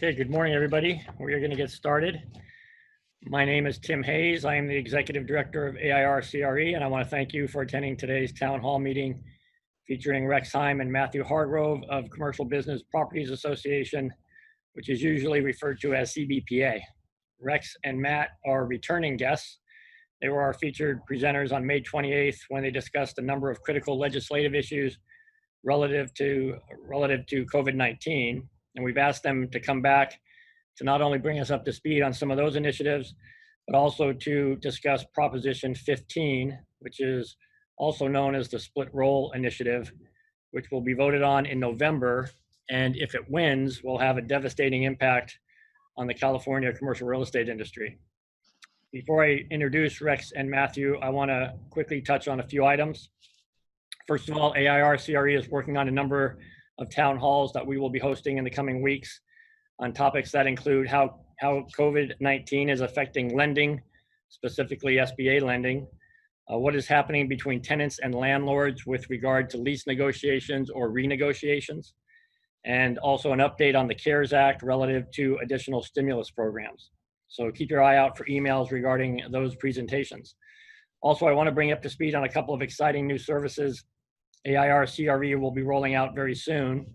Okay, good morning, everybody. We are going to get started. My name is Tim Hayes. I am the Executive Director of AIR CRE, and I want to thank you for attending today's Town Hall meeting featuring Rex Heim and Matthew Hargrove of Commercial Business Properties Association, which is usually referred to as CBPA. Rex and Matt are returning guests. They were our featured presenters on May 28th when they discussed a number of critical legislative issues relative to COVID-19. And we've asked them to come back to not only bring us up to speed on some of those initiatives, but also to discuss Proposition 15, which is also known as the Split Roll Initiative, which will be voted on in November. And if it wins, will have a devastating impact on the California commercial real estate industry. Before I introduce Rex and Matthew, I want to quickly touch on a few items. First of all, AIR CRE is working on a number of town halls that we will be hosting in the coming weeks on topics that include how COVID-19 is affecting lending, specifically SBA lending, what is happening between tenants and landlords with regard to lease negotiations or renegotiations, and also an update on the CARES Act relative to additional stimulus programs. So keep your eye out for emails regarding those presentations. Also, I want to bring you up to speed on a couple of exciting new services AIR CRE will be rolling out very soon.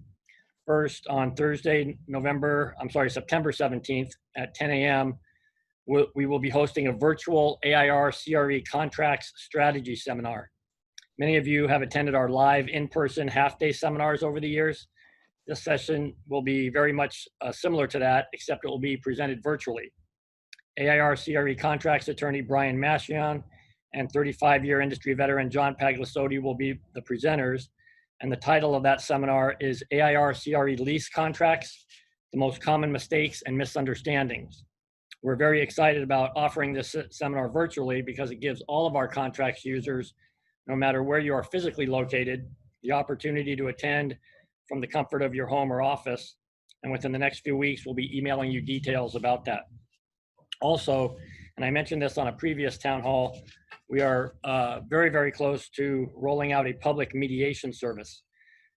First, on Thursday, September 17th at 10 a.m., we will be hosting a virtual AIR CRE Contracts Strategy Seminar. Many of you have attended our live in-person half-day seminars over the years. This session will be very much similar to that, except it will be presented virtually. AIR CRE Contracts attorney Brian Mashion and 35-year industry veteran John Paglasotti will be the presenters. And the title of that seminar is AIR CRE Lease Contracts, the Most Common Mistakes and Misunderstandings. We're very excited about offering this seminar virtually because it gives all of our contracts users, no matter where you are physically located, the opportunity to attend from the comfort of your home or office. And within the next few weeks, we'll be emailing you details about that. Also, and I mentioned this on a previous town hall, we are very, very close to rolling out a public mediation service.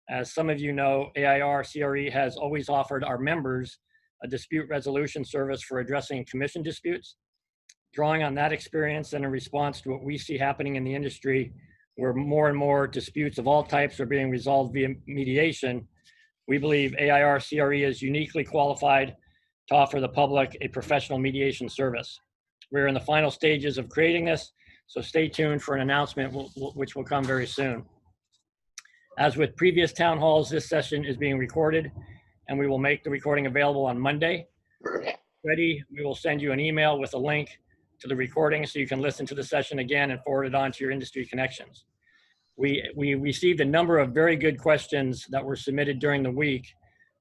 As some of you know, AIR CRE has always offered our members a dispute resolution service for addressing commission disputes. Drawing on that experience and in response to what we see happening in the industry, where more and more disputes of all types are being resolved via mediation, we believe AIR CRE is uniquely qualified to offer the public a professional mediation service. We're in the final stages of creating this, so stay tuned for an announcement which will come very soon. As with previous town halls, this session is being recorded and we will make the recording available on Monday. We will send you an email with a link to the recording so you can listen to the session again and forward it on to your industry connections. We received a number of very good questions that were submitted during the week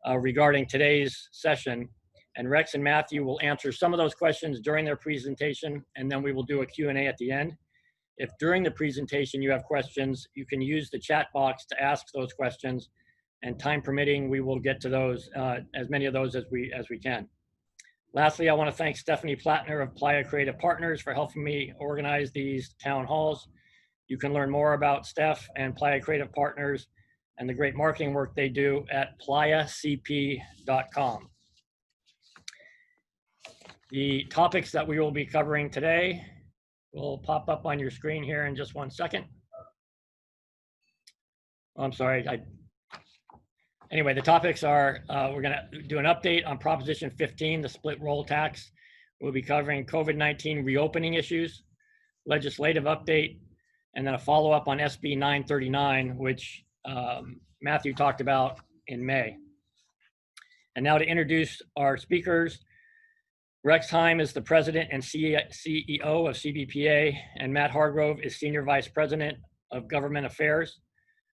regarding today's session. And Rex and Matthew will answer some of those questions during their presentation, and then we will do a Q&A at the end. If during the presentation you have questions, you can use the chat box to ask those questions, and time permitting, we will get to those, as many of those as we can. Lastly, I want to thank Stephanie Plattner of Playa Creative Partners for helping me organize these town halls. You can learn more about Steph and Playa Creative Partners and the great marketing work they do at playacp.com. The topics that we will be covering today will pop up on your screen here in just 1 second. Oh, I'm sorry. Anyway, the topics are, we're going to do an update on Proposition 15, the split roll tax. We'll be covering COVID-19 reopening issues, legislative update, and then a follow-up on SB 939, which Matthew talked about in May. And now to introduce our speakers. Rex Heim is the president and CEO of CBPA, and Matt Hargrove is senior vice president of government affairs.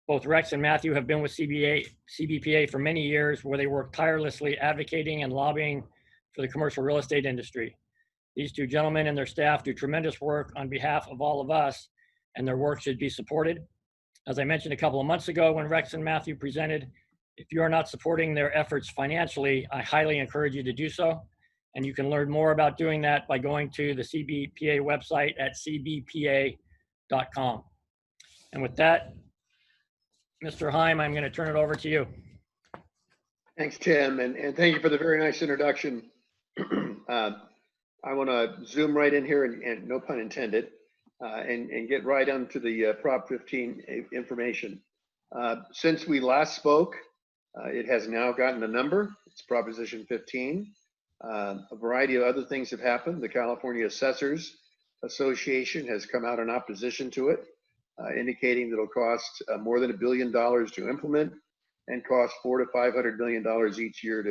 Both Rex and Matthew have been with CBPA for many years, where they work tirelessly advocating and lobbying for the commercial real estate industry. These two gentlemen and their staff do tremendous work on behalf of all of us, and their work should be supported. As I mentioned a couple of months ago when Rex and Matthew presented, if you are not supporting their efforts financially, I highly encourage you to do so. And you can learn more about doing that by going to the CBPA website at cbpa.com. And with that, Mr. Heim, I'm going to turn it over to you. Thanks, Tim, and thank you for the very nice introduction. I want to zoom right in here, and no pun intended, and get right onto the Prop 15 information. Since we last spoke, it has now gotten a number. It's Proposition 15. A variety of other things have happened. The California Assessors Association has come out in opposition to it, indicating that it'll cost more than $1 billion to implement and cost $400 to $500 million each year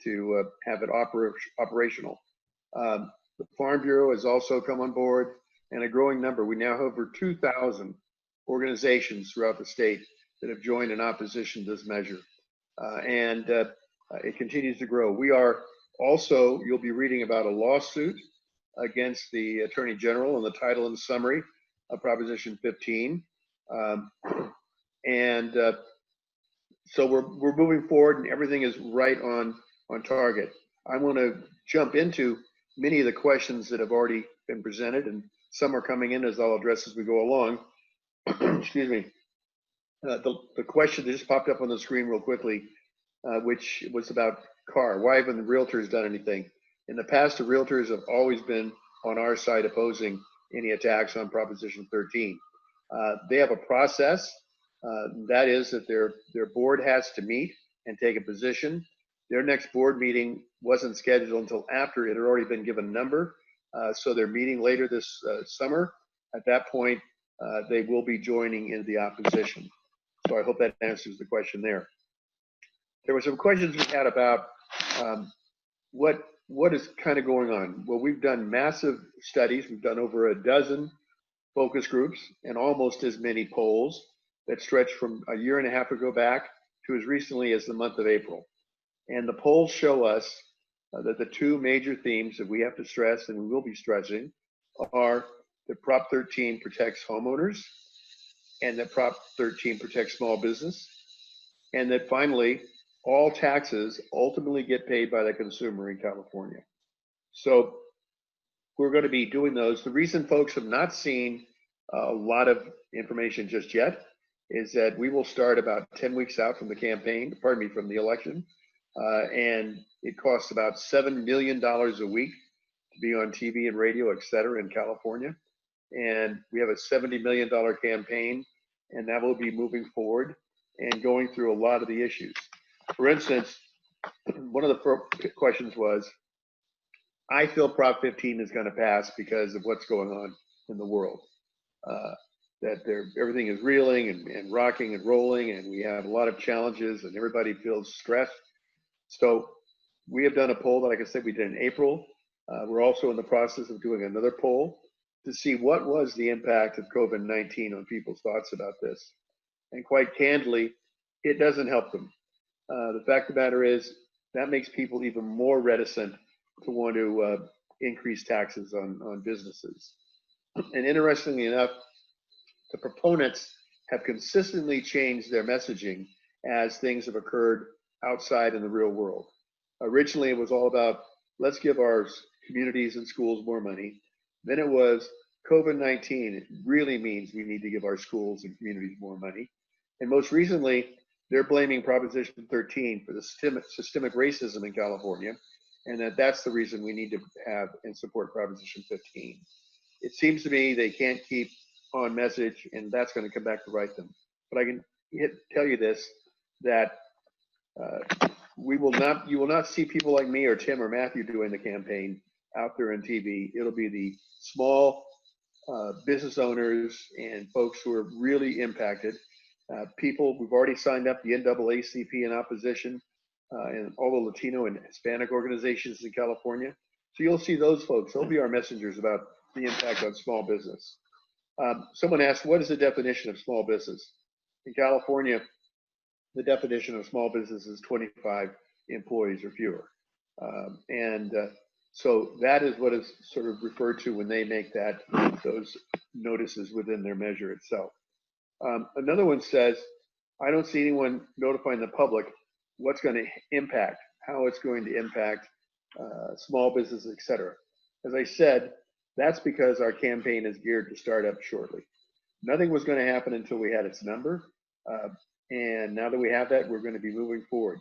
to have it operational. The Farm Bureau has also come on board, and a growing number. We now have over 2,000 organizations throughout the state that have joined in opposition to this measure, and it continues to grow. We are also, you'll be reading about a lawsuit against the Attorney General, and the title and summary of Proposition 15, so we're moving forward, and everything is right on target. I want to jump into many of the questions that have already been presented, and some are coming in as I'll address as we go along. Excuse me. The question that just popped up on the screen real quickly, which was about CRE. Why haven't the realtors done anything? In the past, the realtors have always been on our side opposing any attacks on Proposition 13. They have a process. That is that their board has to meet and take a position. Their next board meeting wasn't scheduled until after it had already been given a number. So they're meeting later this summer. At that point, they will be joining in the opposition. So I hope that answers the question there. There were some questions we had about what is kind of going on. Well, we've done massive studies. We've done over a dozen focus groups and almost as many polls that stretch from a year and a half ago back to as recently as the month of April. And the polls show us that the two major themes that we have to stress, and we will be stressing, are that Prop 13 protects homeowners, and that Prop 13 protects small business, and that finally, all taxes ultimately get paid by the consumer in California. So we're going to be doing those. The reason folks have not seen a lot of information just yet is that we will start about 10 weeks out from the campaign, from the election, and it costs about $7 million a week to be on TV and radio, et cetera, in California. And we have a $70 million campaign, and that will be moving forward and going through a lot of the issues. For instance, one of the questions was, I feel Prop 15 is going to pass because of what's going on in the world. That everything is reeling and rocking and rolling, and we have a lot of challenges, and everybody feels stressed. So we have done a poll that, like I said, we did in April. We're also in the process of doing another poll to see what was the impact of COVID-19 on people's thoughts about this. And quite candidly, it doesn't help them. The fact of the matter is that makes people even more reticent to want to increase taxes on businesses. And interestingly enough, the proponents have consistently changed their messaging as things have occurred outside in the real world. Originally, it was all about, let's give our communities and schools more money. Then it was COVID-19. It really means we need to give our schools and communities more money. And most recently, they're blaming Proposition 13 for the systemic racism in California, and that's the reason we need to have and support Proposition 15. It seems to me they can't keep on message, and that's going to come back to bite them. But I can tell you this, that you will not see people like me or Tim or Matthew doing the campaign out there on TV. It'll be the small business owners and folks who are really impacted. People, we've already signed up the NAACP in opposition, and all the Latino and Hispanic organizations in California. So you'll see those folks. They'll be our messengers about the impact on small business. Someone asked, what is the definition of small business? In California, the definition of small business is 25 employees or fewer. So that is what is sort of referred to when they make those notices within their measure itself. Another one says, I don't see anyone notifying the public what's going to impact, how it's going to impact small business, et cetera. As I said, that's because our campaign is geared to start up shortly. Nothing was going to happen until we had its number. And now that we have that, we're going to be moving forward.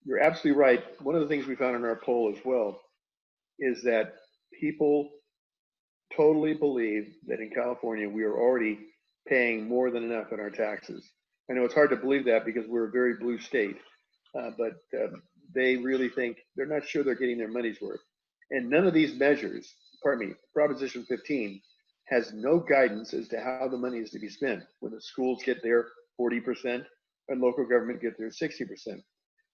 you're absolutely right. One of the things we found in our poll as well is that people totally believe that in California we are already paying more than enough in our taxes. I know it's hard to believe that because we're a very blue state, but they really think they're not sure they're getting their money's worth. And none of these measures, pardon me, Proposition 15 has no guidance as to how the money is to be spent when the schools get their 40% and local government get their 60%.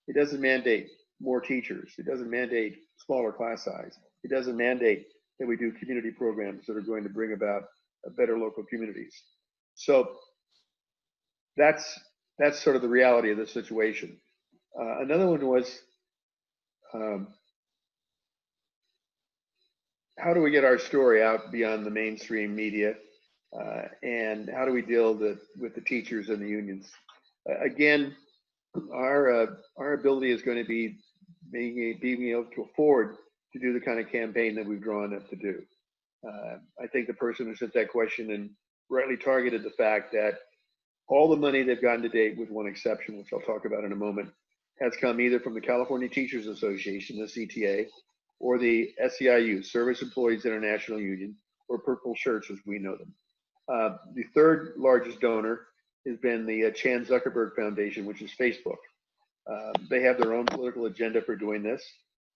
It doesn't mandate more teachers. It doesn't mandate smaller class size. It doesn't mandate that we do community programs that are going to bring about better local communities. So that's sort of the reality of the situation. Another one was, how do we get our story out beyond the mainstream media, and how do we deal with the teachers and the unions? Again, our ability is going to be being able to afford to do the kind of campaign that we've drawn up to do. I think the person who sent that question and rightly targeted the fact that all the money they've gotten to date, with one exception, which I'll talk about in a moment, has come either from the California Teachers Association, the CTA, or the SEIU, Service Employees International Union, or Purple Shirts as we know them. The third largest donor has been the Chan Zuckerberg Foundation, which is Facebook. They have their own political agenda for doing this,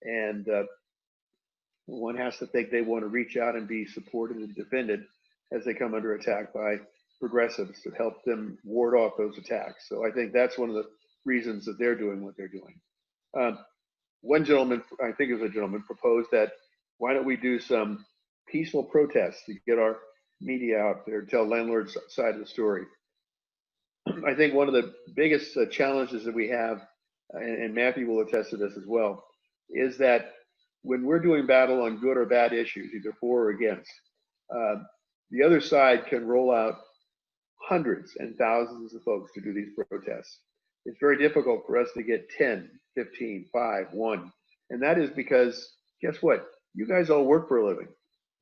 and one has to think they want to reach out and be supported and defended as they come under attack by progressives to help them ward off those attacks. So I think that's one of the reasons that they're doing what they're doing. One gentleman, I think it was a gentleman, proposed that why don't we do some peaceful protests to get our media out there, tell landlords' side of the story. I think one of the biggest challenges that we have, and Matthew will attest to this as well, is that when we're doing battle on good or bad issues, either for or against, the other side can roll out hundreds and thousands of folks to do these protests. It's very difficult for us to get 10, 15, 5, 1. And that is because, guess what? You guys all work for a living.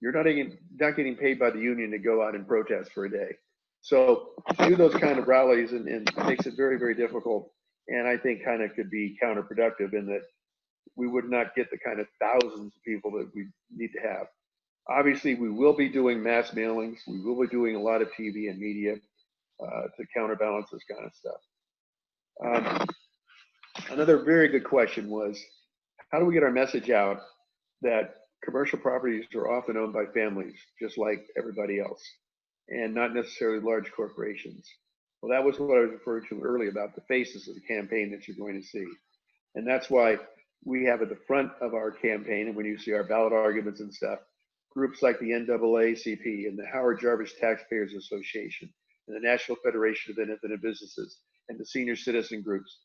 You're not getting paid by the union to go out and protest for a day. So to do those kind of rallies and makes it very, very difficult. And I think kind of could be counterproductive in that we would not get the kind of thousands of people that we need to have. Obviously, we will be doing mass mailings. We will be doing a lot of TV and media to counterbalance this kind of stuff. Another very good question was, how do we get our message out that commercial properties are often owned by families, just like everybody else, and not necessarily large corporations? Well, that was what I was referring to earlier about the faces of the campaign that you're going to see. And that's why we have at the front of our campaign, and when you see our ballot arguments and stuff, groups like the NAACP and the Howard Jarvis Taxpayers Association and the National Federation of Independent Businesses and the senior citizen groups.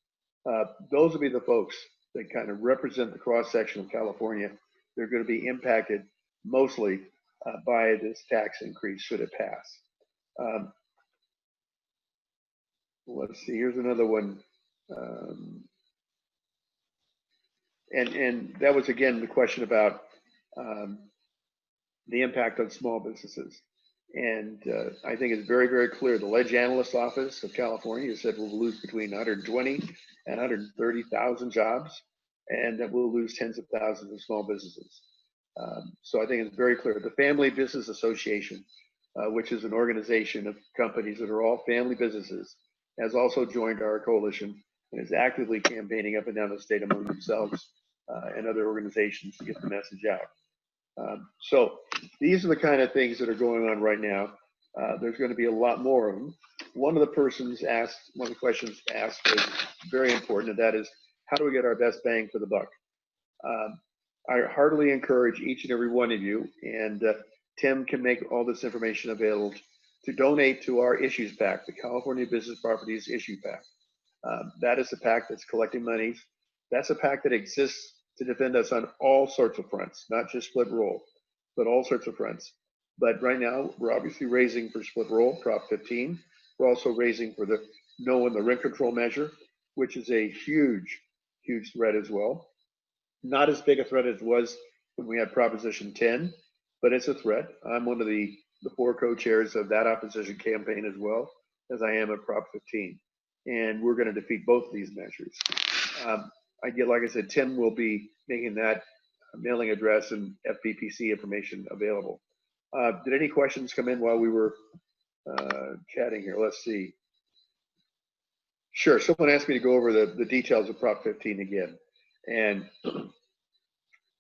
Those will be the folks that kind of represent the cross section of California. They're going to be impacted mostly by this tax increase should it pass. Let's see, here's another one. And that was, again, the question about the impact on small businesses. And I think it's very, very clear. The Ledge Analyst Office of California said we'll lose between 120 and 130,000 jobs, and that we'll lose tens of thousands of small businesses. So I think it's very clear. The Family Business Association, which is an organization of companies that are all family businesses, has also joined our coalition and is actively campaigning up and down the state among themselves and other organizations to get the message out. So these are the kind of things that are going on right now. There's going to be a lot more of them. One of the questions asked was very important, and that is, how do we get our best bang for the buck? I heartily encourage each and every one of you, and Tim can make all this information available, to donate to our Issues PAC, the California Business Properties Issue PAC. That is a PAC that's collecting monies. That's a PAC that exists to defend us on all sorts of fronts, not just split roll, but all sorts of fronts. But right now, we're obviously raising for split roll, Prop 15. We're also raising for the no in the rent control measure, which is a huge, huge threat as well. Not as big a threat as it was when we had Proposition 10, but it's a threat. I'm one of the 4 co-chairs of that opposition campaign as well as I am at Prop 15. And we're going to defeat both of these measures. like I said, Tim will be making that mailing address and FPPC information available. Did any questions come in while we were chatting here? Let's see. Sure, someone asked me to go over the details of Prop 15 again. And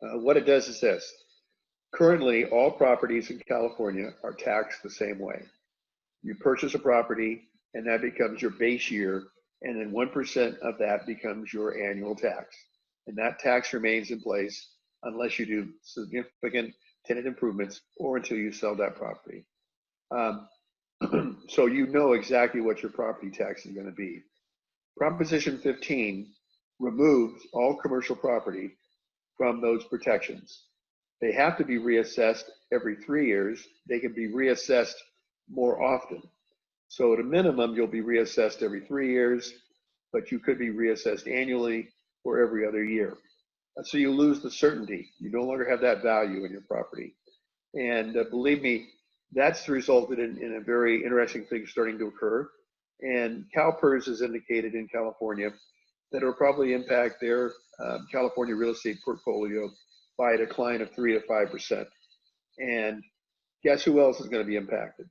what it does is this. Currently, all properties in California are taxed the same way. You purchase a property and that becomes your base year, and then 1% of that becomes your annual tax. And that tax remains in place unless you do significant tenant improvements or until you sell that property. So you know exactly what your property tax is going to be. Proposition 15 removes all commercial property from those protections. They have to be reassessed every 3 years. They can be reassessed more often. So at a minimum, you'll be reassessed every 3 years, but you could be reassessed annually or every other year. So you lose the certainty. You no longer have that value in your property. And believe me, that's resulted in a very interesting thing starting to occur. And CalPERS has indicated in California that it will probably impact their California real estate portfolio by a decline of 3 to 5%. And guess who else is going to be impacted?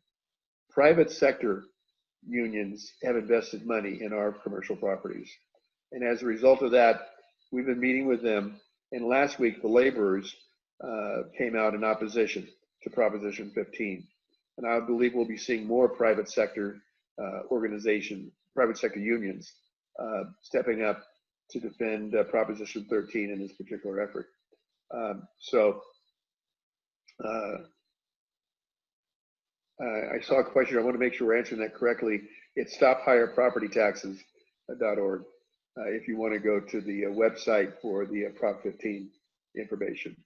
Private sector unions have invested money in our commercial properties. And as a result of that, we've been meeting with them. And last week, the laborers came out in opposition to Proposition 15. And I believe we'll be seeing more private sector private sector unions stepping up to defend Proposition 13 in this particular effort. I saw a question. I want to make sure we're answering that correctly. It's stophigherpropertytaxes.org if you want to go to the website for the Prop 15 information.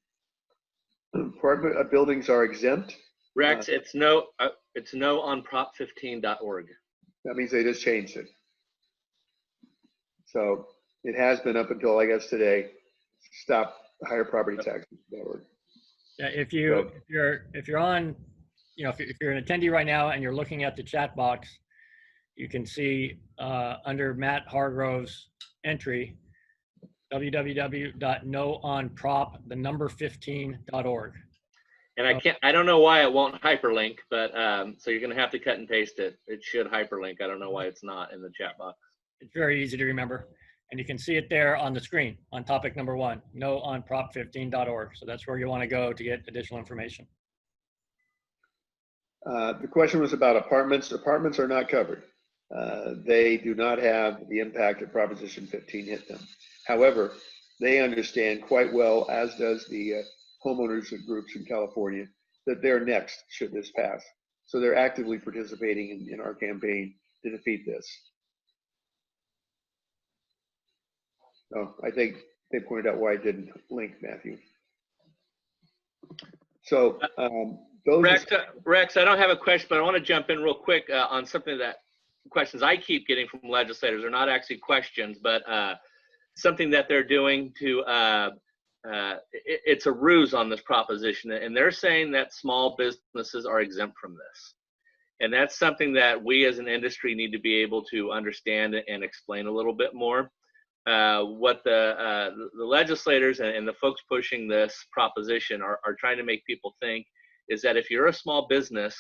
Apartment buildings are exempt. Rex, it's no on prop15.org. That means they just changed it. So it has been up until, I guess, today, stophigherpropertytaxes.org. Yeah, if you're on, if you're an attendee right now and you're looking at the chat box, you can see under Matt Hargrove's entry, www.noonprop15.org. And I don't know why it won't hyperlink, but so you're going to have to cut and paste it. It should hyperlink. I don't know why it's not in the chat box. It's very easy to remember. And you can see it there on the screen on topic number 1, noonprop15.org. So that's where you want to go to get additional information. The question was about apartments. Apartments are not covered. They do not have the impact of Proposition 15 hit them. However, they understand quite well, as does the homeowners groups in California, that they're next should this pass. So they're actively participating in our campaign to defeat this. Oh, I think they pointed out why I didn't link, Matthew. So Rex, I don't have a question, but I want to jump in real quick on something that questions I keep getting from legislators are not actually questions, but something that they're doing to, it's a ruse on this proposition. And they're saying that small businesses are exempt from this. And that's something that we as an industry need to be able to understand and explain a little bit more. What the legislators and the folks pushing this proposition are trying to make people think is that if you're a small business,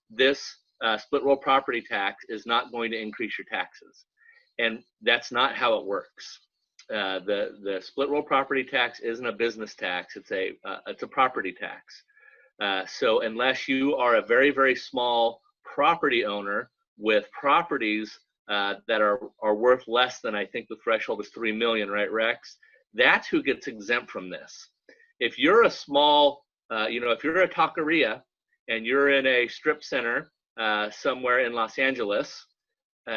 this split roll property tax is not going to increase your taxes. And that's not how it works. The split roll property tax isn't a business tax, it's a property tax. So unless you are a very, very small property owner with properties that are worth less than, I think the threshold is 3 million, right, Rex? That's who gets exempt from this. If you're a small, if you're a taqueria and you're in a strip center somewhere in Los Angeles,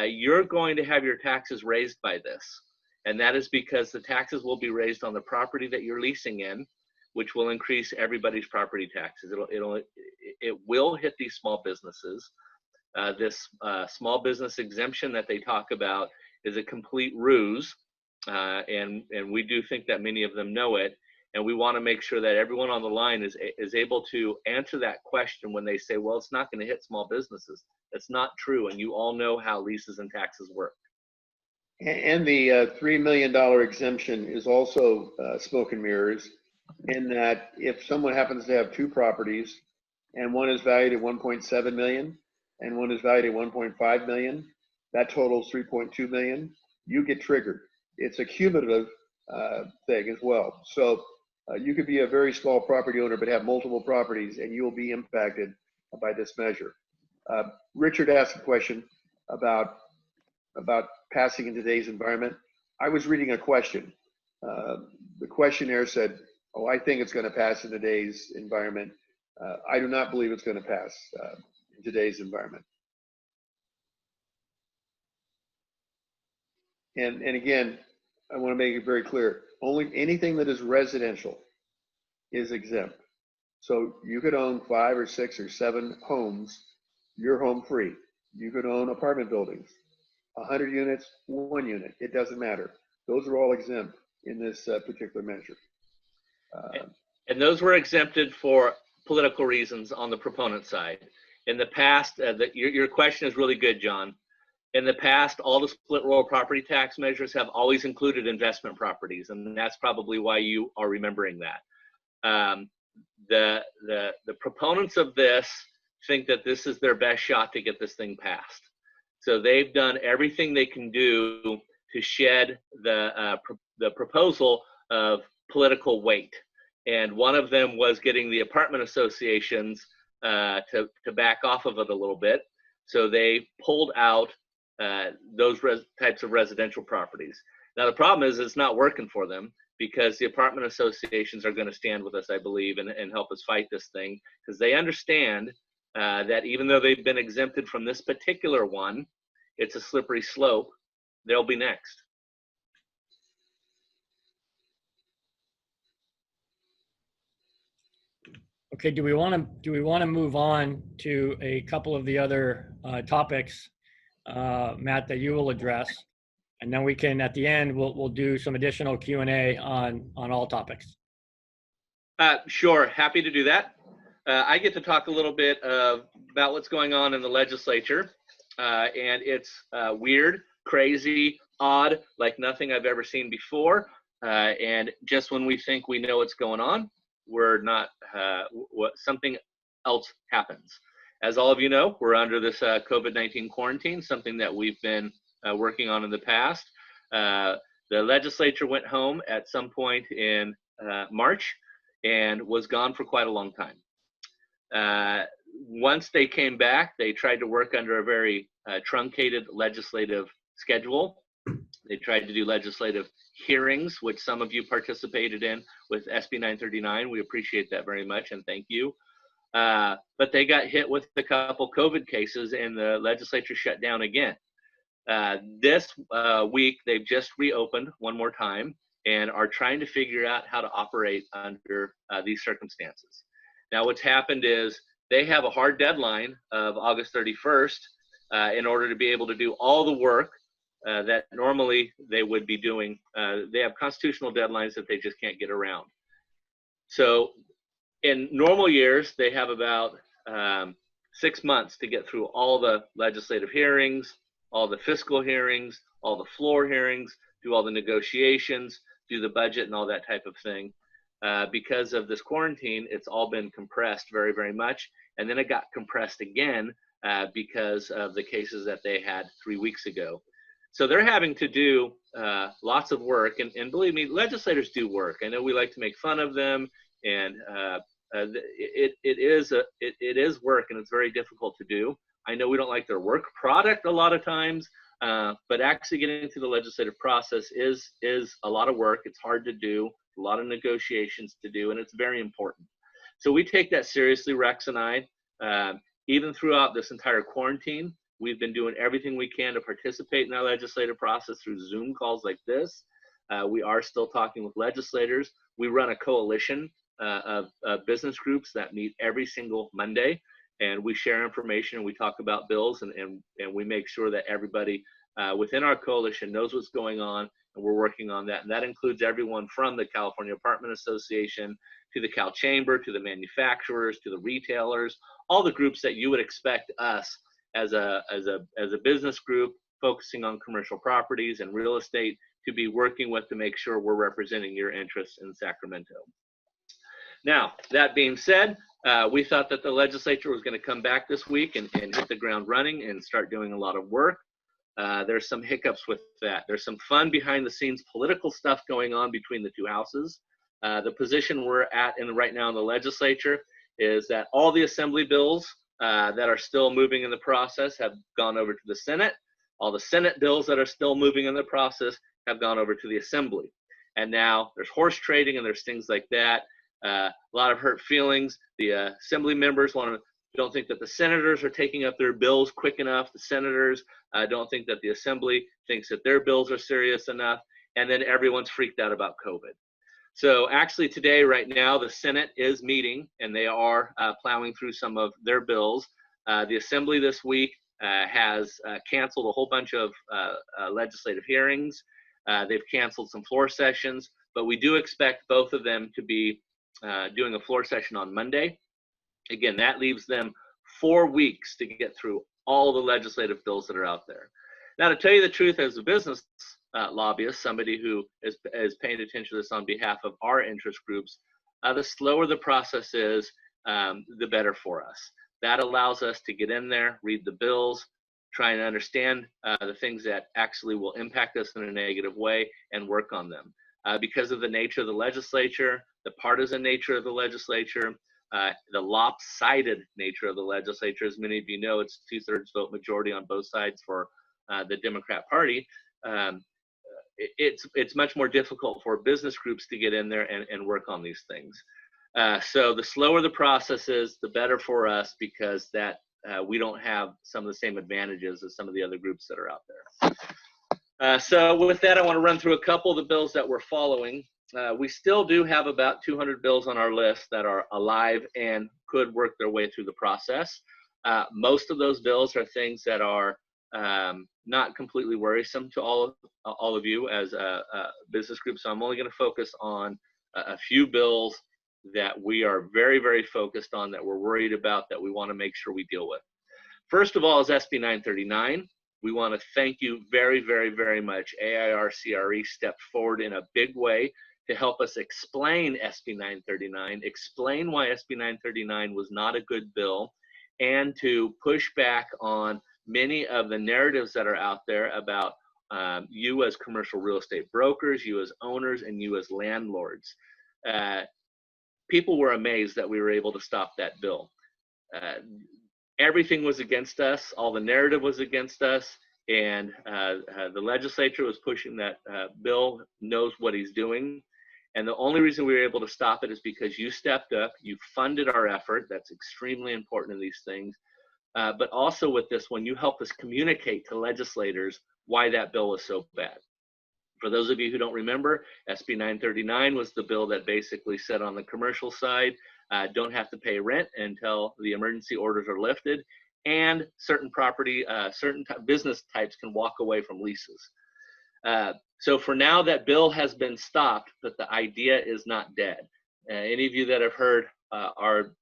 you're going to have your taxes raised by this. And that is because the taxes will be raised on the property that you're leasing in, which will increase everybody's property taxes. It will hit these small businesses. This small business exemption that they talk about is a complete ruse, and we do think that many of them know it, and we want to make sure that everyone on the line is able to answer that question when they say, well, it's not going to hit small businesses. That's not true, and you all know how leases and taxes work. And the $3 million exemption is also smoke and mirrors, in that if someone happens to have two properties and one is valued at 1.7 million and one is valued at 1.5 million, that totals 3.2 million, you get triggered. It's a cumulative thing as well. So you could be a very small property owner but have multiple properties and you will be impacted by this measure. Richard asked a question about passing in today's environment. I was reading a question. The questionnaire said, "Oh, I think it's going to pass in today's environment." I do not believe it's going to pass in today's environment. And again, I want to make it very clear: only anything that is residential is exempt. So you could own 5 or 6 or 7 homes, you're home free. You could own apartment buildings, 100 units, 1 unit, it doesn't matter. Those are all exempt in this particular measure. And those were exempted for political reasons on the proponent side. In the past, your question is really good, John. In the past, all the split roll property tax measures have always included investment properties, and that's probably why you are remembering that. The proponents of this think that this is their best shot to get this thing passed. So they've done everything they can do to shed the proposal of political weight. And one of them was getting the apartment associations to back off of it a little bit. So they pulled out those types of residential properties. Now the problem is it's not working for them, because the apartment associations are going to stand with us, I believe, and help us fight this thing, because they understand that even though they've been exempted from this particular one, it's a slippery slope. They'll be next. Okay, do we want to move on to a couple of the other topics, Matt, that you will address, and then we can, at the end, we'll do some additional Q&A on all topics. Sure, happy to do that. I get to talk a little bit about what's going on in the legislature, and it's weird, crazy, odd, like nothing I've ever seen before. And just when we think we know what's going on, we're not. Something else happens. As all of you know, we're under this COVID-19 quarantine, something that we've been working on in the past. The legislature went home at some point in March and was gone for quite a long time. Once they came back, they tried to work under a very truncated legislative schedule. They tried to do legislative hearings, which some of you participated in with SB 939. We appreciate that very much, and thank you. But they got hit with a couple COVID cases, and the legislature shut down again. This week, they've just reopened one more time and are trying to figure out how to operate under these circumstances. Now, what's happened is they have a hard deadline of August 31st in order to be able to do all the work that normally they would be doing. They have constitutional deadlines that they just can't get around. So in normal years, they have about 6 months to get through all the legislative hearings, all the fiscal hearings, all the floor hearings, do all the negotiations, do the budget and all that type of thing. Because of this quarantine, it's all been compressed very, very much. And then it got compressed again because of the cases that they had 3 weeks ago. So they're having to do lots of work, and believe me, legislators do work. I know we like to make fun of them, and it is work, and it's very difficult to do. I know we don't like their work product a lot of times, but actually getting through the legislative process is a lot of work. It's hard to do, a lot of negotiations to do, and it's very important. So we take that seriously, Rex and I. Even throughout this entire quarantine, we've been doing everything we can to participate in our legislative process through Zoom calls like this. We are still talking with legislators. We run a coalition of business groups that meet every single Monday, and we share information and we talk about bills, and we make sure that everybody within our coalition knows what's going on, and we're working on that. And that includes everyone from the California Apartment Association to the Cal Chamber, to the manufacturers, to the retailers, all the groups that you would expect us as a business group focusing on commercial properties and real estate to be working with to make sure we're representing your interests in Sacramento. Now, that being said, we thought that the legislature was going to come back this week and hit the ground running and start doing a lot of work. There's some hiccups with that. There's some fun behind the scenes political stuff going on between the two houses. The position we're at right now in the legislature is that all the assembly bills that are still moving in the process have gone over to the Senate. All the Senate bills that are still moving in the process have gone over to the Assembly. And now there's horse trading and there's things like that. A lot of hurt feelings. The Assembly members don't think that the senators are taking up their bills quick enough. The senators don't think that the Assembly thinks that their bills are serious enough. And then everyone's freaked out about COVID. So actually today, right now, the Senate is meeting and they are plowing through some of their bills. The Assembly this week has canceled a whole bunch of legislative hearings. They've canceled some floor sessions, but we do expect both of them to be doing a floor session on Monday. Again, that leaves them 4 weeks to get through all the legislative bills that are out there. Now, to tell you the truth, as a business lobbyist, somebody who is paying attention to this on behalf of our interest groups, the slower the process is, the better for us. That allows us to get in there, read the bills, try and understand the things that actually will impact us in a negative way and work on them. Because of the nature of the legislature, the partisan nature of the legislature, the lopsided nature of the legislature, as many of you know, it's 2/3 vote majority on both sides for the Democrat Party. It's much more difficult for business groups to get in there and work on these things. So the slower the process is, the better for us, because that we don't have some of the same advantages as some of the other groups that are out there. So with that, I want to run through a couple of the bills that we're following. We still do have about 200 bills on our list that are alive and could work their way through the process. Most of those bills are things that are not completely worrisome to all of you as a business group. So I'm only going to focus on a few bills that we are very, very focused on, that we're worried about, that we want to make sure we deal with. First of all is SB 939. We want to thank you very, very, very much. AIR CRE stepped forward in a big way to help us explain SB 939, explain why SB 939 was not a good bill, and to push back on many of the narratives that are out there about you as commercial real estate brokers, you as owners, and you as landlords. People were amazed that we were able to stop that bill. Everything was against us. All the narrative was against us. And the legislature was pushing that bill, knows what he's doing. And the only reason we were able to stop it is because you stepped up, you funded our effort. That's extremely important in these things. But also with this one, you helped us communicate to legislators why that bill was so bad. For those of you who don't remember, SB 939 was the bill that basically said on the commercial side, don't have to pay rent until the emergency orders are lifted, and certain property, business types can walk away from leases. So for now, that bill has been stopped, but the idea is not dead. Any of you that have heard our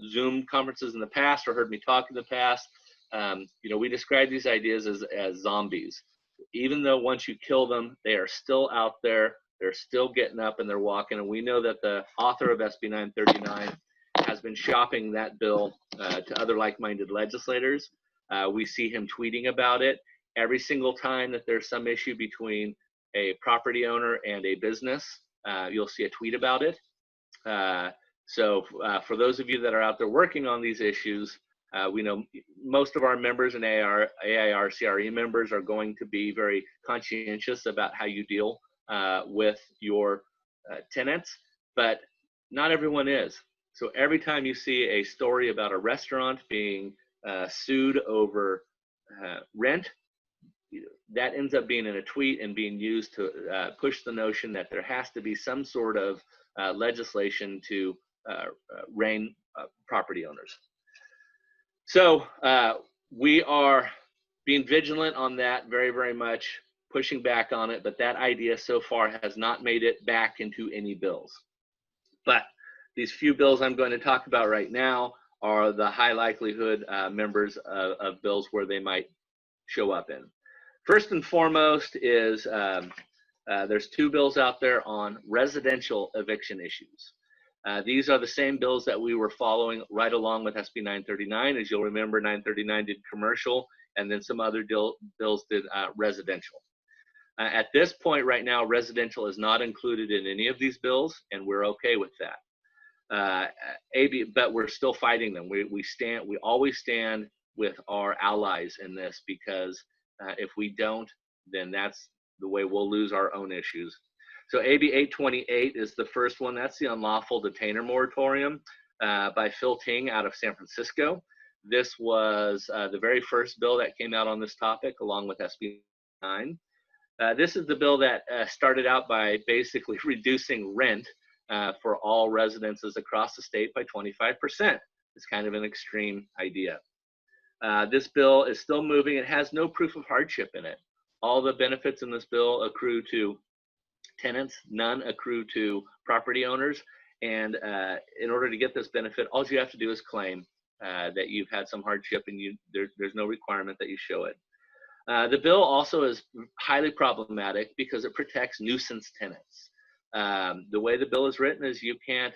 Zoom conferences in the past or heard me talk in the past, we describe these ideas as zombies. Even though once you kill them, they are still out there, they're still getting up and they're walking. And we know that the author of SB 939 has been shopping that bill to other like-minded legislators. We see him tweeting about it. Every single time that there's some issue between a property owner and a business, you'll see a tweet about it. So for those of you that are out there working on these issues, we know most of our members and AIR CRE members are going to be very conscientious about how you deal with your tenants, but not everyone is. So every time you see a story about a restaurant being sued over rent, that ends up being in a tweet and being used to push the notion that there has to be some sort of legislation to rein property owners. So we are being vigilant on that, very, very much pushing back on it, but that idea so far has not made it back into any bills. But these few bills I'm going to talk about right now are the high likelihood members of bills where they might show up in. First and foremost is there's two bills out there on residential eviction issues. These are the same bills that we were following right along with SB 939. As you'll remember, 939 did commercial, and then some other bills did residential. At this point right now, residential is not included in any of these bills, and we're okay with that. But we're still fighting them. We always stand with our allies in this, because if we don't, then that's the way we'll lose our own issues. So AB 828 is the first one. That's the unlawful detainer moratorium by Phil Ting out of San Francisco. This was the very first bill that came out on this topic, along with SB 9. This is the bill that started out by basically reducing rent for all residences across the state by 25%. It's kind of an extreme idea. This bill is still moving. It has no proof of hardship in it. All the benefits in this bill accrue to tenants, none accrue to property owners. And in order to get this benefit, all you have to do is claim that you've had some hardship, and there's no requirement that you show it. The bill also is highly problematic because it protects nuisance tenants. The way the bill is written is you can't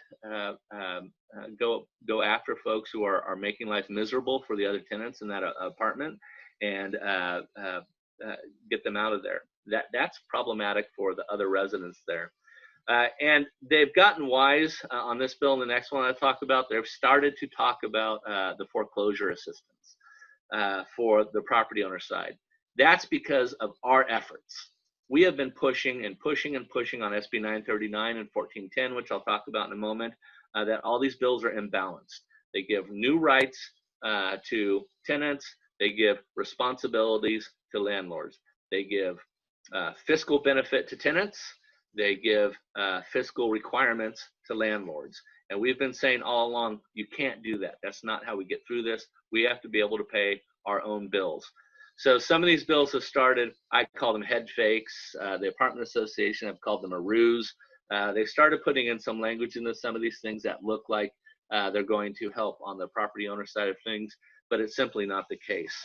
go after folks who are making life miserable for the other tenants in that apartment and get them out of there. That's problematic for the other residents there. And they've gotten wise on this bill. And the next one I talk about, they've started to talk about the foreclosure assistance for the property owner side. That's because of our efforts. We have been pushing and pushing and pushing on SB 939 and 1410, which I'll talk about in a moment, that all these bills are imbalanced. They give new rights to tenants. They give responsibilities to landlords. They give fiscal benefit to tenants. They give fiscal requirements to landlords. And we've been saying all along, you can't do that. That's not how we get through this. We have to be able to pay our own bills. So some of these bills have started, I call them head fakes. The Apartment Association have called them a ruse. They've started putting in some language into some of these things that look like they're going to help on the property owner side of things, but it's simply not the case.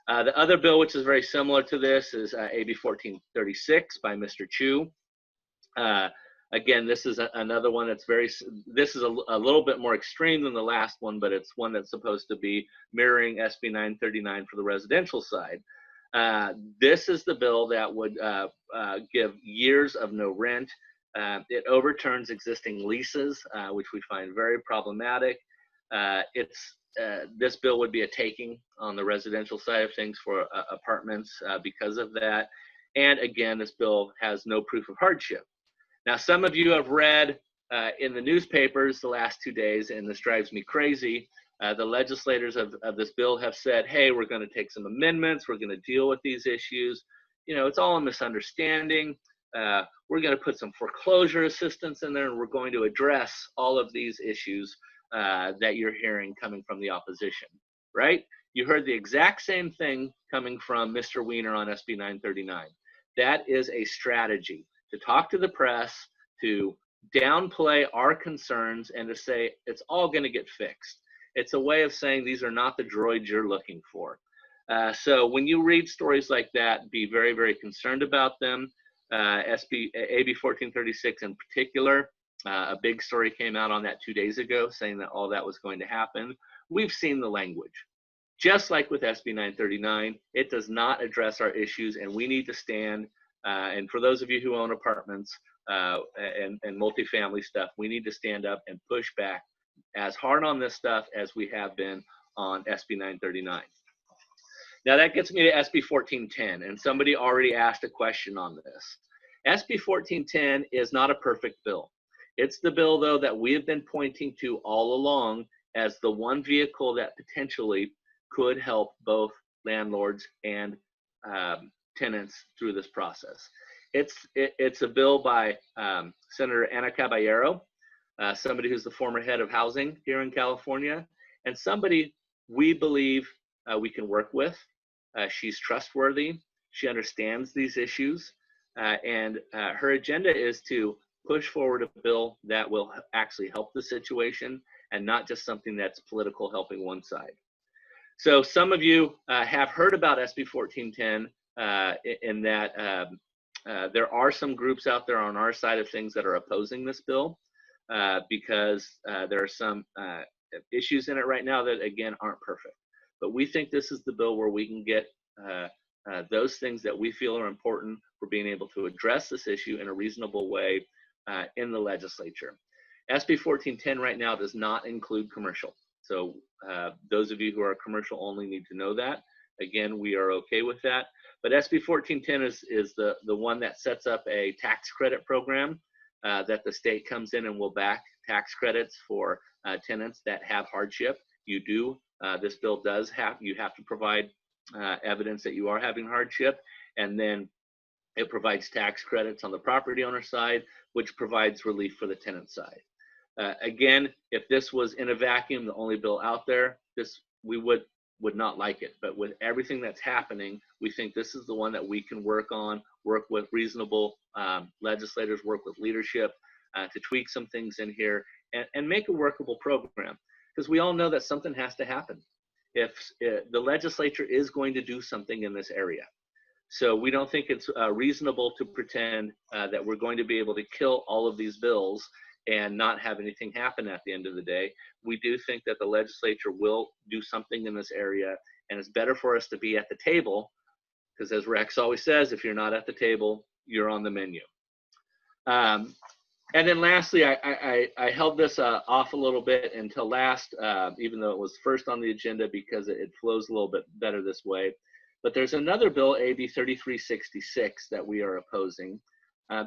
The other bill, which is very similar to this, is AB 1436 by Mr. Chu. Again, this is another one that's this is a little bit more extreme than the last one, but it's one that's supposed to be mirroring SB 939 for the residential side. This is the bill that would give years of no rent. It overturns existing leases, which we find very problematic. This bill would be a taking on the residential side of things for apartments because of that. And again, this bill has no proof of hardship. Now, some of you have read in the newspapers the last 2 days, and this drives me crazy. The legislators of this bill have said, hey, we're going to take some amendments. We're going to deal with these issues. You know, it's all a misunderstanding. We're going to put some foreclosure assistance in there, and we're going to address all of these issues that you're hearing coming from the opposition, right? You heard the exact same thing coming from Mr. Weiner on SB 939. That is a strategy to talk to the press, to downplay our concerns, and to say it's all going to get fixed. It's a way of saying these are not the droids you're looking for. So when you read stories like that, be very, very concerned about them. AB 1436 in particular, a big story came out on that 2 days ago saying that all that was going to happen. We've seen the language. Just like with SB 939, it does not address our issues, and we need to stand. And for those of you who own apartments and multifamily stuff, we need to stand up and push back as hard on this stuff as we have been on SB 939. Now that gets me to SB 1410, and somebody already asked a question on this. SB 1410 is not a perfect bill. It's the bill, though, that we have been pointing to all along as the one vehicle that potentially could help both landlords and tenants through this process. It's a bill by Senator Ana Caballero, somebody who's the former head of housing here in California, and somebody we believe we can work with. She's trustworthy. She understands these issues, and her agenda is to push forward a bill that will actually help the situation and not just something that's political helping one side. So some of you have heard about SB 1410 in that there are some groups out there on our side of things that are opposing this bill because there are some issues in it right now that, again, aren't perfect. But we think this is the bill where we can get those things that we feel are important for being able to address this issue in a reasonable way in the legislature. SB 1410 right now does not include commercial. So those of you who are commercial only need to know that. Again, we are okay with that. But SB 1410 is the one that sets up a tax credit program that the state comes in and will back tax credits for tenants that have hardship. This bill does you have to provide evidence that you are having hardship, and then it provides tax credits on the property owner side, which provides relief for the tenant side. Again, if this was in a vacuum, the only bill out there, we would not like it. But with everything that's happening, we think this is the one that we can work on, work with reasonable legislators, work with leadership to tweak some things in here and make a workable program. Because we all know that something has to happen. If the legislature is going to do something in this area. So we don't think it's reasonable to pretend that we're going to be able to kill all of these bills and not have anything happen at the end of the day. We do think that the legislature will do something in this area, and it's better for us to be at the table, because as Rex always says, if you're not at the table, you're on the menu. And then lastly, I held this off a little bit until last, even though it was first on the agenda, because it flows a little bit better this way. But there's another bill, AB 3366, that we are opposing.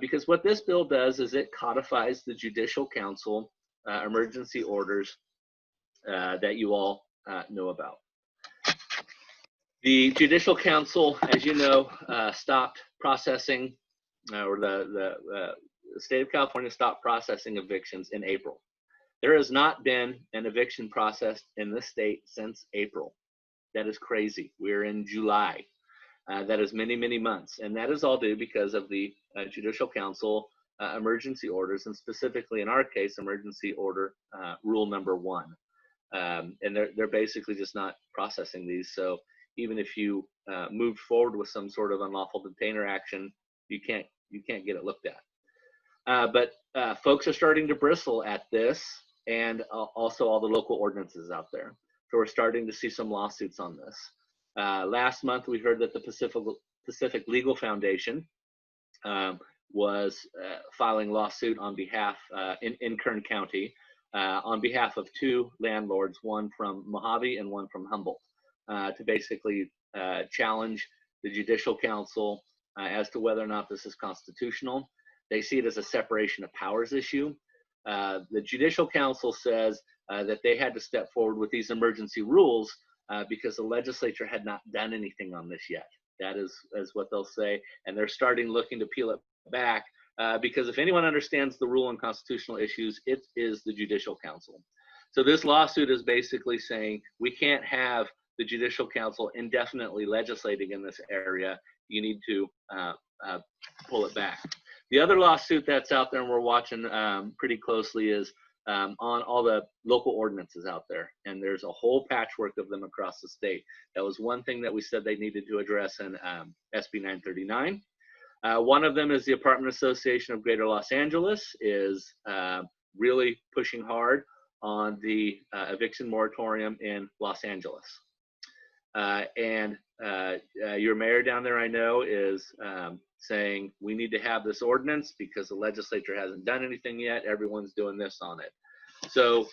Because what this bill does is it codifies the Judicial Council emergency orders that you all know about. The Judicial Council, as you know, stopped processing, or the state of California stopped processing evictions in April. There has not been an eviction processed in this state since April. That is crazy. We're in July. That is many, many months. And that is all due because of the Judicial Council emergency orders, and specifically in our case, emergency order rule number 1. And they're basically just not processing these. So even if you moved forward with some sort of unlawful detainer action, you can't get it looked at. But folks are starting to bristle at this, and also all the local ordinances out there. So we're starting to see some lawsuits on this. Last month, we heard that the Pacific Legal Foundation was filing lawsuit on behalf in Kern County on behalf of 2 landlords, one from Mojave and one from Humboldt, to basically challenge the Judicial Council as to whether or not this is constitutional. They see it as a separation of powers issue. The Judicial Council says that they had to step forward with these emergency rules because the legislature had not done anything on this yet. That is what they'll say, and they're starting looking to peel it back because if anyone understands the rule on constitutional issues, it is the Judicial Council. So this lawsuit is basically saying we can't have the Judicial Council indefinitely legislating in this area. You need to pull it back. The other lawsuit that's out there and we're watching pretty closely is on all the local ordinances out there. And there's a whole patchwork of them across the state. That was one thing that we said they needed to address in SB 939. One of them is the Apartment Association of Greater Los Angeles is really pushing hard on the eviction moratorium in Los Angeles. And your mayor down there, I know, is saying we need to have this ordinance because the legislature hasn't done anything yet. Everyone's doing this on it. So,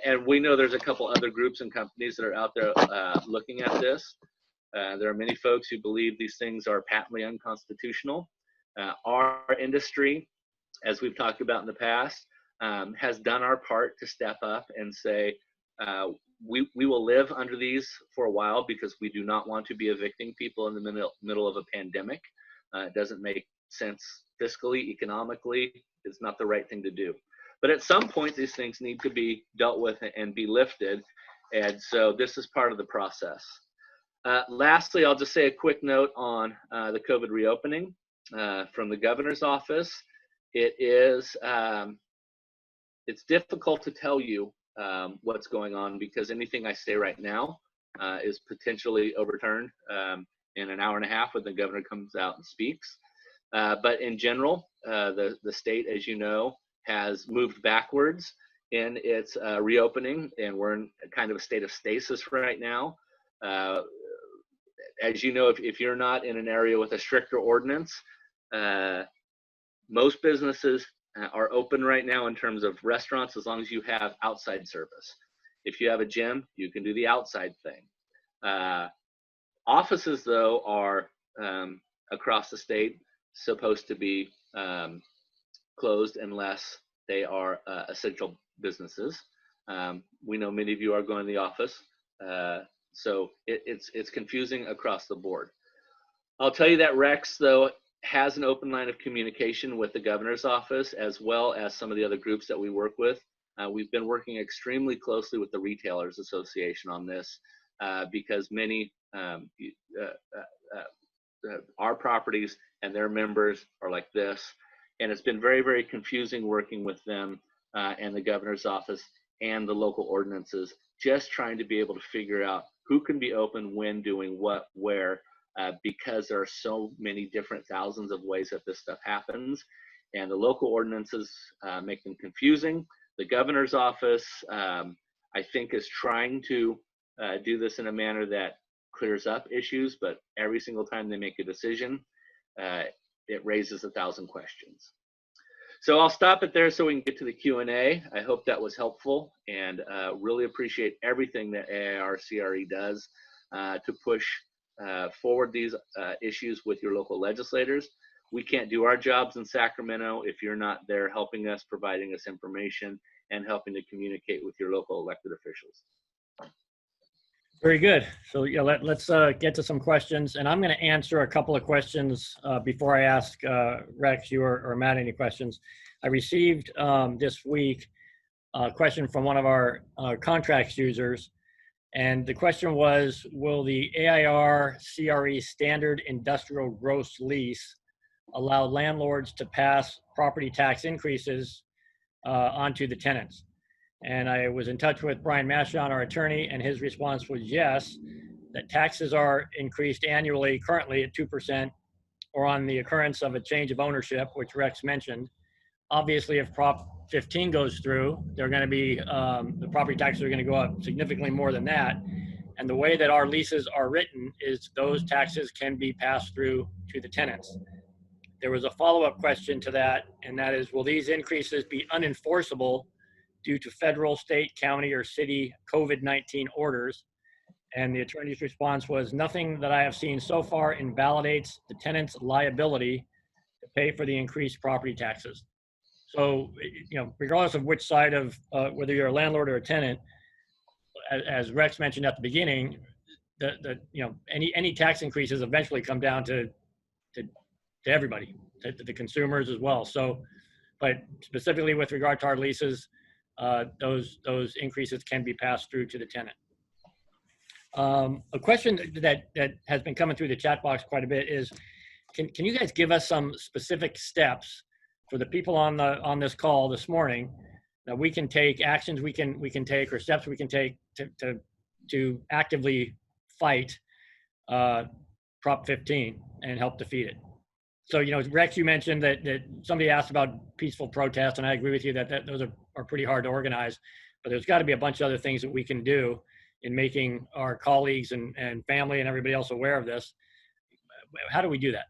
and we know there's a couple other groups and companies that are out there looking at this. There are many folks who believe these things are patently unconstitutional. Our industry, as we've talked about in the past, has done our part to step up and say, we will live under these for a while because we do not want to be evicting people in the middle of a pandemic. It doesn't make sense fiscally, economically. It's not the right thing to do. But at some point, these things need to be dealt with and be lifted. And so this is part of the process. Lastly, I'll just say a quick note on the COVID reopening from the governor's office. It's difficult to tell you what's going on because anything I say right now is potentially overturned in an hour and a half when the governor comes out and speaks. But in general, the state, as you know, has moved backwards in its reopening, and we're in kind of a state of stasis right now. As you know, if you're not in an area with a stricter ordinance, most businesses are open right now in terms of restaurants, as long as you have outside service. If you have a gym, you can do the outside thing. Offices, though, are across the state supposed to be closed unless they are essential businesses. We know many of you are going to the office, so it's confusing across the board. I'll tell you that Rex, though, has an open line of communication with the governor's office, as well as some of the other groups that we work with. We've been working extremely closely with the Retailers Association on this, because many our properties and their members are like this, and it's been very, very confusing working with them and the governor's office and the local ordinances, just trying to be able to figure out who can be open, when, doing what, where, because there are so many different thousands of ways that this stuff happens, and the local ordinances make them confusing. The governor's office, I think, is trying to do this in a manner that clears up issues, but every single time they make a decision, it raises 1,000 questions. So I'll stop it there so we can get to the Q&A. I hope that was helpful, and really appreciate everything that AIR CRE does to push forward these issues with your local legislators. We can't do our jobs in Sacramento if you're not there helping us, providing us information, and helping to communicate with your local elected officials. Very good. So yeah, let's get to some questions, and I'm going to answer a couple of questions before I ask Rex, you or Matt any questions. I received this week a question from one of our contracts users, and the question was, will the AIR CRE standard industrial gross lease allow landlords to pass property tax increases onto the tenants? And I was in touch with Brian Mashon, our attorney, and his response was yes, that taxes are increased annually currently at 2% or on the occurrence of a change of ownership, which Rex mentioned. Obviously, if Prop 15 goes through, they're going to be, the property taxes are going to go up significantly more than that. And the way that our leases are written is those taxes can be passed through to the tenants. There was a follow-up question to that, and that is, will these increases be unenforceable due to federal, state, county, or city COVID-19 orders? And the attorney's response was, nothing that I have seen so far invalidates the tenant's liability to pay for the increased property taxes. So, you know, regardless of which side of whether you're a landlord or a tenant, as Rex mentioned at the beginning, you know, any tax increases eventually come down to everybody, to the consumers as well. So, but specifically with regard to our leases, those increases can be passed through to the tenant. A question that has been coming through the chat box quite a bit is, can you guys give us some specific steps for the people on this call this morning that we can take, actions we can take, or steps we can take to actively fight Prop 15 and help defeat it? So, you know, Rex, you mentioned that somebody asked about peaceful protest, and I agree with you that those are pretty hard to organize, but there's got to be a bunch of other things that we can do in making our colleagues and family and everybody else aware of this. How do we do that?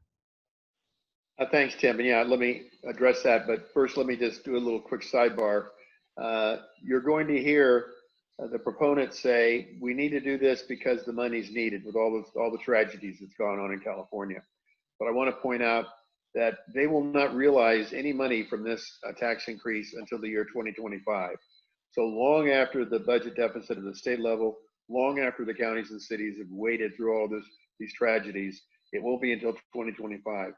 Thanks, Tim. And yeah, let me address that. But first, let me just do a little quick sidebar. You're going to hear the proponents say, we need to do this because the money's needed with all the tragedies that's gone on in California. But I want to point out that they will not realize any money from this tax increase until the year 2025. So long after the budget deficit at the state level, long after the counties and cities have waded through all these tragedies, it won't be until 2025.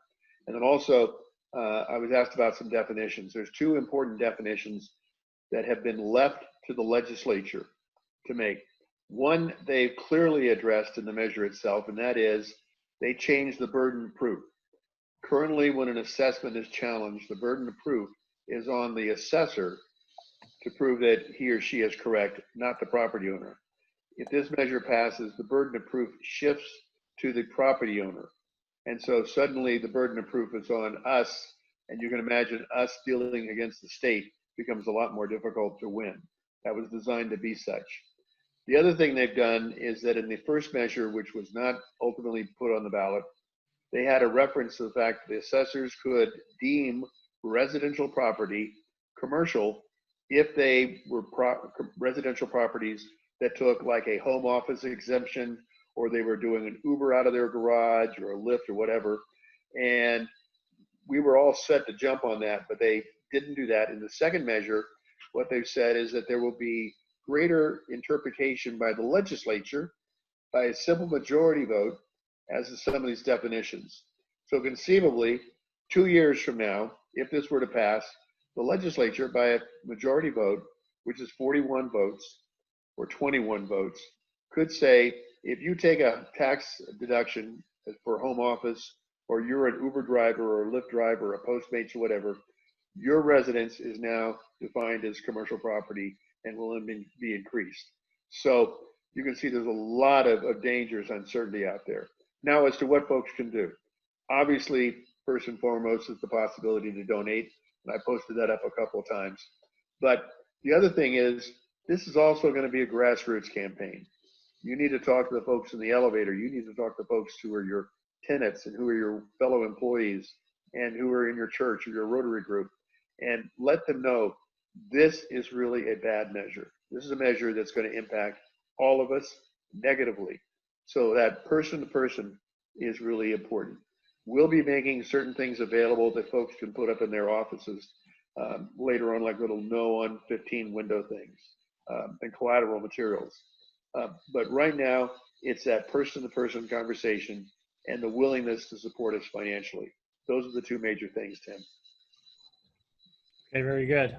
And then also, I was asked about some definitions. There's two important definitions that have been left to the legislature to make. One, they've clearly addressed in the measure itself, and that is they changed the burden of proof. Currently, when an assessment is challenged, the burden of proof is on the assessor to prove that he or she is correct, not the property owner. If this measure passes, the burden of proof shifts to the property owner. And so suddenly the burden of proof is on us, and you can imagine us dealing against the state becomes a lot more difficult to win. That was designed to be such. The other thing they've done is that in the first measure, which was not ultimately put on the ballot, they had a reference to the fact that the assessors could deem residential property commercial if they were residential properties that took like a home office exemption, or they were doing an Uber out of their garage or a Lyft or whatever. And we were all set to jump on that, but they didn't do that. In the second measure, what they've said is that there will be greater interpretation by the legislature by a simple majority vote as to some of these definitions. So conceivably, 2 years from now, if this were to pass, the legislature by a majority vote, which is 41 votes or 21 votes, could say, if you take a tax deduction for home office, or you're an Uber driver or a Lyft driver or a Postmates or whatever, your residence is now defined as commercial property and will be increased. So you can see there's a lot of dangers, uncertainty out there. Now, as to what folks can do, obviously, first and foremost is the possibility to donate, and I posted that up a couple of times. But the other thing is, this is also going to be a grassroots campaign. You need to talk to the folks in the elevator. You need to talk to folks who are your tenants and who are your fellow employees and who are in your church or your Rotary group, and let them know this is really a bad measure. This is a measure that's going to impact all of us negatively. So that person to person is really important. We'll be making certain things available that folks can put up in their offices later on, like little no on 15 window things and collateral materials. But right now, it's that person to person conversation and the willingness to support us financially. Those are the two major things, Tim. Okay, very good.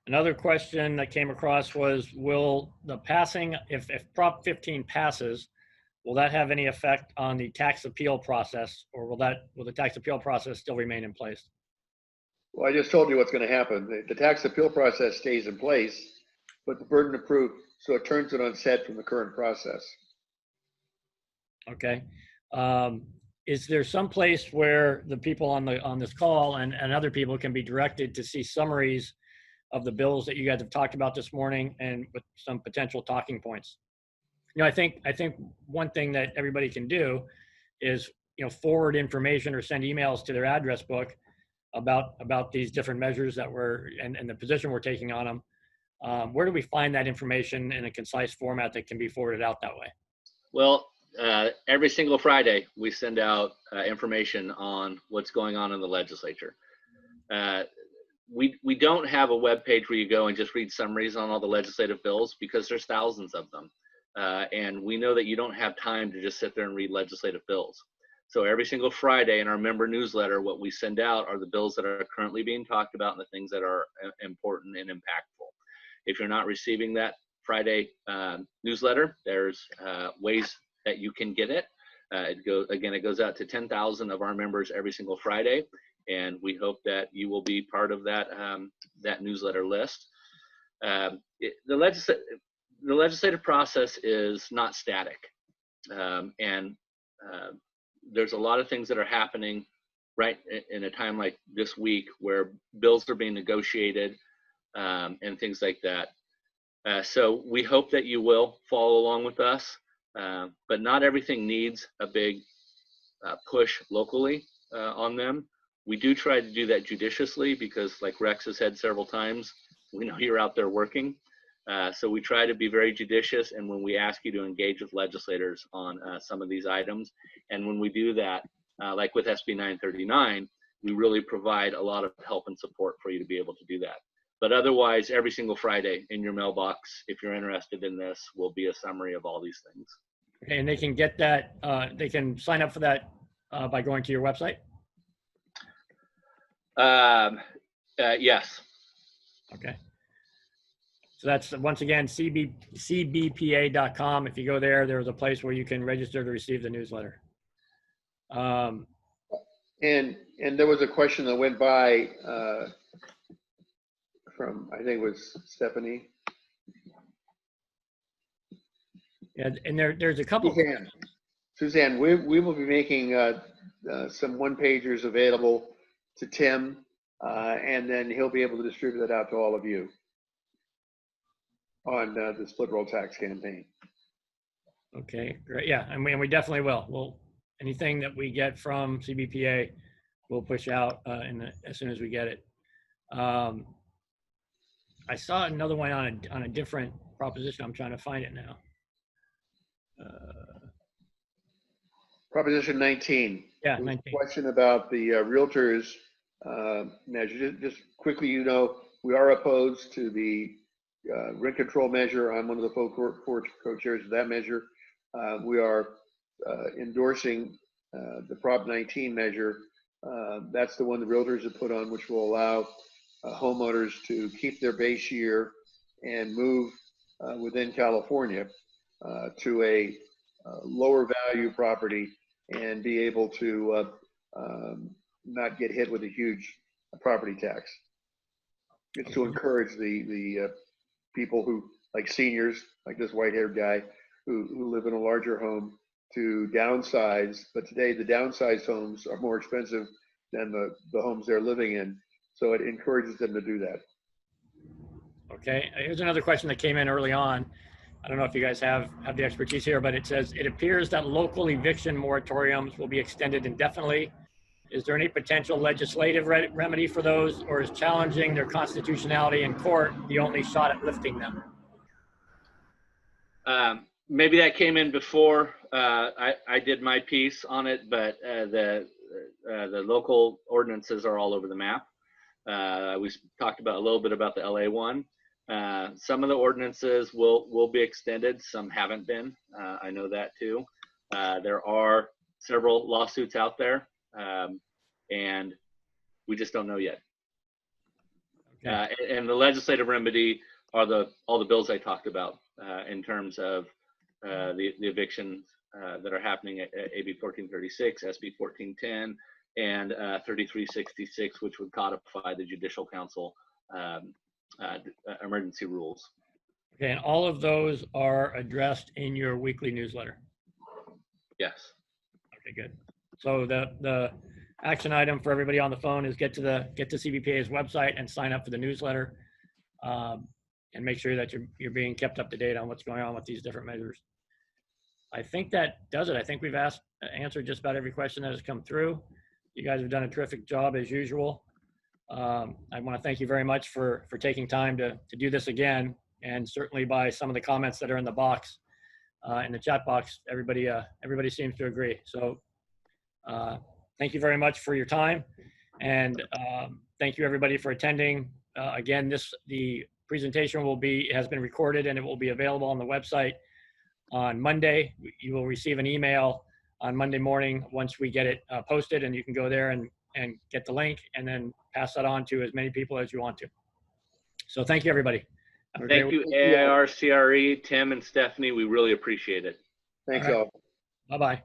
Another question that came across was, will the passing, if Prop 15 passes, will that have any effect on the tax appeal process, or will the tax appeal process still remain in place? Well, I just told you what's going to happen. The tax appeal process stays in place, but the burden of proof, so it turns it on its head from the current process. Okay. Is there some place where the people on this call and other people can be directed to see summaries of the bills that you guys have talked about this morning, and with some potential talking points? You know, I think one thing that everybody can do is, forward information or send emails to their address book about these different measures that and the position we're taking on them. Where do we find that information in a concise format that can be forwarded out that way? Well, every single Friday, we send out information on what's going on in the legislature. We don't have a web page where you go and just read summaries on all the legislative bills, because there's thousands of them. And we know that you don't have time to just sit there and read legislative bills. So every single Friday in our member newsletter, what we send out are the bills that are currently being talked about and the things that are important and impactful. If you're not receiving that Friday newsletter, there's ways that you can get it. It goes out to 10,000 of our members every single Friday, and we hope that you will be part of that that newsletter list. The legislative process is not static, and there's a lot of things that are happening right in a time like this week, where bills are being negotiated and things like that. So we hope that you will follow along with us, but not everything needs a big push locally on them. We do try to do that judiciously, because, like Rex has said several times, we know you're out there working. So we try to be very judicious, and when we ask you to engage with legislators on some of these items, and when we do that, like with SB 939, we really provide a lot of help and support for you to be able to do that. But otherwise, every single Friday in your mailbox, if you're interested in this, will be a summary of all these things. Okay, and they can get that, they can sign up for that by going to your website? Yes. Okay. So that's, once again, cbpa.com. If you go there, there's a place where you can register to receive the newsletter. And there was a question that went by from, I think it was Stephanie. Yeah, and there's a couple. Suzanne. Suzanne, we will be making some one-pagers available to Tim, and then he'll be able to distribute that out to all of you on the split roll tax campaign. Okay, great. Yeah, and we definitely will. We'll, anything that we get from CBPA, we'll push out as soon as we get it. I saw another one on a different proposition. I'm trying to find it now. Proposition 19. Yeah, There was a 19. question about the realtors measure. Just quickly, you know, we are opposed to the rent control measure. I'm one of the four co-chairs of that measure. We are endorsing the Prop 19 measure. That's the one the realtors have put on, which will allow homeowners to keep their base year and move within California to a lower value property and be able to not get hit with a huge property tax. It's to encourage the people who, like seniors, like this white-haired guy, who live in a larger home, to downsize. But today the downsized homes are more expensive than the homes they're living in. So it encourages them to do that. Okay, here's another question that came in early on. I don't know if you guys have the expertise here, but it says, it appears that local eviction moratoriums will be extended indefinitely. Is there any potential legislative remedy for those, or is challenging their constitutionality in court the only shot at lifting them? Maybe that came in before I did my piece on it, but the local ordinances are all over the map. We talked about a little bit about the LA one. Some of the ordinances will be extended. Some haven't been. I know that too. There are several lawsuits out there, and we just don't know yet. Okay. And the legislative remedy are all the bills I talked about in terms of the evictions that are happening at AB 1436, SB 1410, and 3366, which would codify the Judicial Council emergency rules. Okay, and all of those are addressed in your weekly newsletter? Yes. Okay, good. So the action item for everybody on the phone is get to CBPA's website and sign up for the newsletter, and make sure that you're being kept up to date on what's going on with these different measures. I think that does it. I think we've answered just about every question that has come through. You guys have done a terrific job as usual. I want to thank you very much for taking time to do this again, and certainly by some of the comments that are in the box, in the chat box, everybody seems to agree. So thank you very much for your time, and thank you everybody for attending. Again, the presentation has been recorded, and it will be available on the website on Monday. You will receive an email on Monday morning once we get it posted, and you can go there and get the link and then pass that on to as many people as you want to. So thank you, everybody. Thank you, AIR, CRE, Tim, and Stephanie. We really appreciate it. Thanks all. Bye-bye.